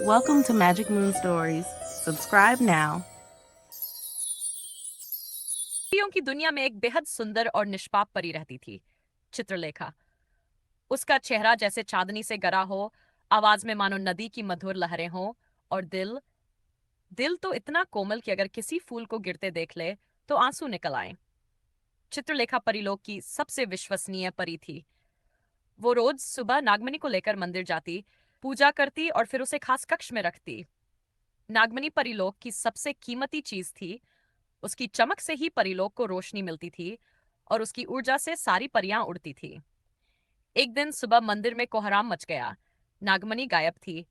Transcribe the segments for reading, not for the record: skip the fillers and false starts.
Welcome to Magic Moon Stories. Subscribe now. परियों की दुनिया में एक बेहद सुंदर और निष्पाप परी रहती थी, चित्रलेखा। उसका चेहरा जैसे चांदनी से गरा हो, आवाज में मानो नदी की मधुर लहरें हों, और दिल दिल तो इतना कोमल कि अगर किसी फूल को गिरते देख ले तो आंसू निकल आए। चित्रलेखा परीलोक की सबसे विश्वसनीय परी थी। वो रोज सुबह नागमणि को लेकर मंदिर जाती, पूजा करती और फिर उसे खास कक्ष में रखती। नागमणि परीलोक की सबसे कीमती चीज थी। उसकी चमक से ही परीलोक को रोशनी मिलती थी और उसकी ऊर्जा से सारी परियां उड़ती थी। एक दिन सुबह मंदिर में कोहराम मच गया। नागमणि गायब थी।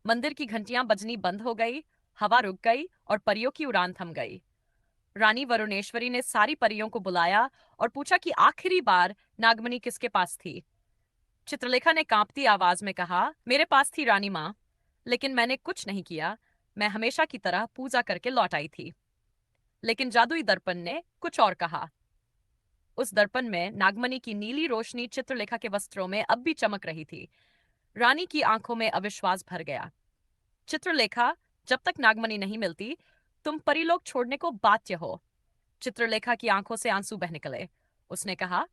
मंदिर की घंटियां बजनी बंद हो गई, हवा रुक गई और परियों की उड़ान थम गई। रानी वरुणेश्वरी ने सारी परियों को बुलाया और पूछा कि आखिरी बार नागमणि किसके पास थी। चित्रलेखा ने कांपती आवाज में कहा, मेरे पास थी रानी माँ, लेकिन मैंने कुछ नहीं किया। मैं हमेशा की तरह पूजा करके लौट आई थी। लेकिन जादुई दर्पण ने कुछ और कहा। उस दर्पण में नागमणि की नीली रोशनी चित्रलेखा के वस्त्रों में अब भी चमक रही थी। रानी की आंखों में अविश्वास भर गया। चित्रलेखा, जब तक नागमणि नहीं मिलती, तुम परीलोक छोड़ने को बाध्य हो। चित्रलेखा की आंखों से आंसू बह निकले। उसने कहा,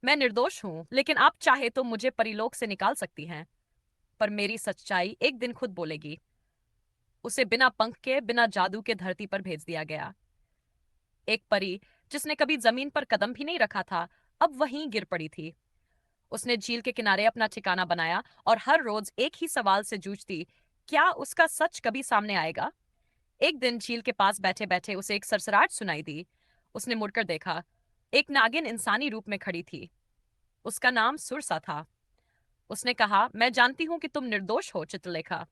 मैं निर्दोष हूं, लेकिन आप चाहे तो मुझे परीलोक से निकाल सकती हैं, पर मेरी सच्चाई एक दिन खुद बोलेगी। उसे बिना पंख के, बिना जादू के धरती पर भेज दिया गया। एक परी जिसने कभी जमीन पर कदम भी नहीं रखा था, अब वहीं गिर पड़ी थी। उसने झील के किनारे अपना ठिकाना बनाया और हर रोज एक ही सवाल से जूझती, क्या उसका सच कभी सामने आएगा। एक दिन झील के पास बैठे बैठे उसे एक सरसराहट सुनाई दी। उसने मुड़कर देखा। एक नागिन इंसानी रूप में खड़ी थी। उसका नाम सुरसा था। उसने कहा, मैं जानती हूं कि तुम निर्दोष हो, चित्रलेखा।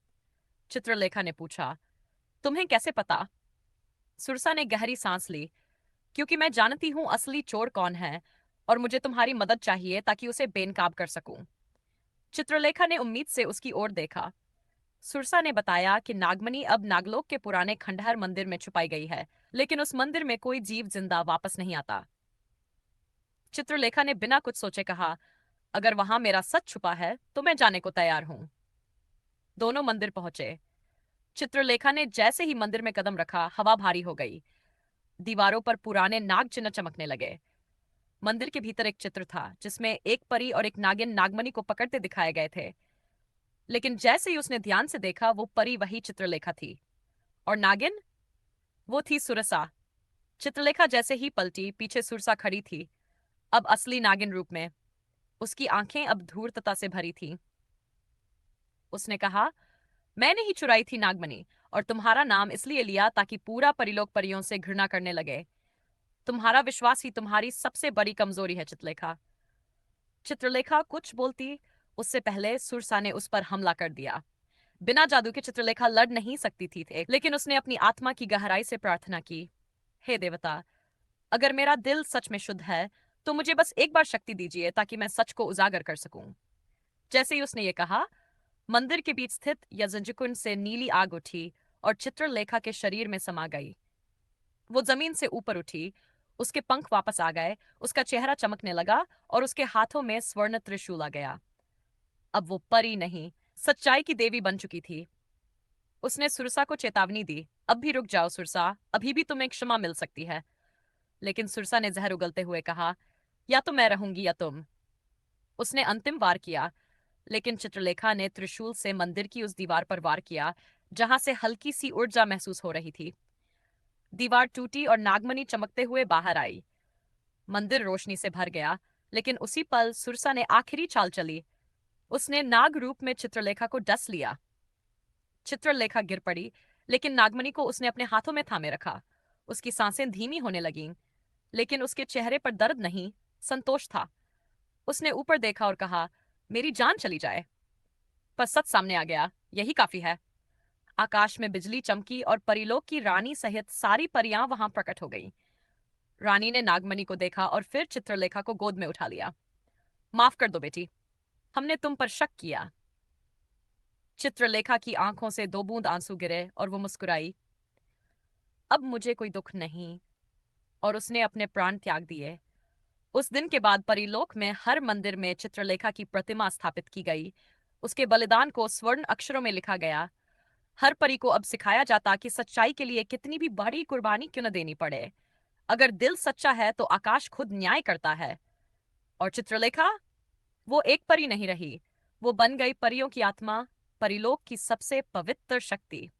चित्रलेखा ने पूछा, तुम्हें कैसे पता? सुरसा ने गहरी सांस ली। क्योंकि मैं जानती हूं असली चोर कौन है, और मुझे तुम्हारी मदद चाहिए ताकि उसे बेनकाब कर सकूं। चित्रलेखा ने उम्मीद से उसकी ओर देखा। सुरसा ने बताया कि नागमणि अब नागलोक के पुराने खंडहर मंदिर में छुपाई गई है, लेकिन उस मंदिर में कोई जीव जिंदा वापस नहीं आता। चित्रलेखा ने बिना कुछ सोचे कहा, अगर वहां मेरा सच छुपा है तो मैं जाने को तैयार हूं। दोनों मंदिर पहुंचे। चित्रलेखा ने जैसे ही मंदिर में कदम रखा, हवा भारी हो गई। दीवारों पर पुराने नाग चिन्ह चमकने लगे। मंदिर के भीतर एक चित्र था जिसमें एक परी और एक नागिन नागमणि को पकड़ते दिखाए गए थे। लेकिन जैसे ही उसने ध्यान से देखा, वो परी वही चित्रलेखा थी। और नागिन, वो थी सुरसा। चित्रलेखा जैसे ही पलटी, पीछे सुरसा खड़ी थी, अब असली नागिन रूप में। उसकी आंखें अब धूर्तता से भरी थीं। उसने कहा, मैंने ही चुराई थी नागमणि, और तुम्हारा नाम इसलिए लिया ताकि पूरा परिलोक परियों से घृणा करने लगे। तुम्हारा विश्वास ही तुम्हारी सबसे बड़ी कमजोरी है, चित्रलेखा। चित्रलेखा कुछ बोलती उससे पहले सुरसा ने उस पर हमला कर दिया। बिना जादू के चित्रलेखा लड़ नहीं सकती थी, लेकिन उसने अपनी आत्मा की गहराई से प्रार्थना की, हे देवता, अगर मेरा दिल सच में शुद्ध है तो मुझे बस एक बार शक्ति दीजिए ताकि मैं सच को उजागर कर सकूं। जैसे ही उसने ये कहा, मंदिर के बीच स्थित यजंजकुंड से नीली आग उठी और चित्रलेखा के शरीर में समा गई। वो जमीन से ऊपर उठी, उसके पंख वापस आ गए, उसका चेहरा चमकने लगा और उसके हाथों में स्वर्ण त्रिशूल आ गया। अब वो परी नहीं, सच्चाई की देवी बन चुकी थी। उसने सुरसा को चेतावनी दी, अब भी रुक जाओ सुरसा, अभी भी तुम्हें क्षमा मिल सकती है। लेकिन सुरसा ने जहर उगलते हुए कहा, या तो मैं रहूंगी या तुम। उसने अंतिम वार किया, लेकिन चित्रलेखा ने त्रिशूल से मंदिर की उस दीवार पर वार किया जहां से हल्की सी ऊर्जा महसूस हो रही थी। दीवार टूटी और नागमणि चमकते हुए बाहर आई। मंदिर रोशनी से भर गया, लेकिन उसी पल सुरसा ने आखिरी चाल चली। उसने नाग रूप में चित्रलेखा को डस लिया। चित्रलेखा गिर पड़ी, लेकिन नागमणि को उसने अपने हाथों में थामे रखा। उसकी सांसें धीमी होने लगीं, लेकिन उसके चेहरे पर दर्द नहीं, संतोष था। उसने ऊपर देखा और कहा, मेरी जान चली जाए पर सच सामने आ गया, यही काफी है। आकाश में बिजली चमकी और परीलोक की रानी सहित सारी परियां वहां प्रकट हो गईं। रानी ने नागमणि को देखा और फिर चित्रलेखा को गोद में उठा लिया। माफ कर दो बेटी, हमने तुम पर शक किया। चित्रलेखा की आंखों से दो बूंद आंसू गिरे और वो मुस्कुराई, अब मुझे कोई दुख नहीं। और उसने अपने प्राण त्याग दिए। उस दिन के बाद परिलोक में हर मंदिर में चित्रलेखा की प्रतिमा स्थापित की गई। उसके बलिदान को स्वर्ण अक्षरों में लिखा गया। हर परी को अब सिखाया जाता कि सच्चाई के लिए कितनी भी बड़ी कुर्बानी क्यों न देनी पड़े। अगर दिल सच्चा है तो आकाश खुद न्याय करता है। और चित्रलेखा, वो एक परी नहीं रही, वो बन गई परियों की आत्मा, परिलोक की सबसे पवित्र शक्ति।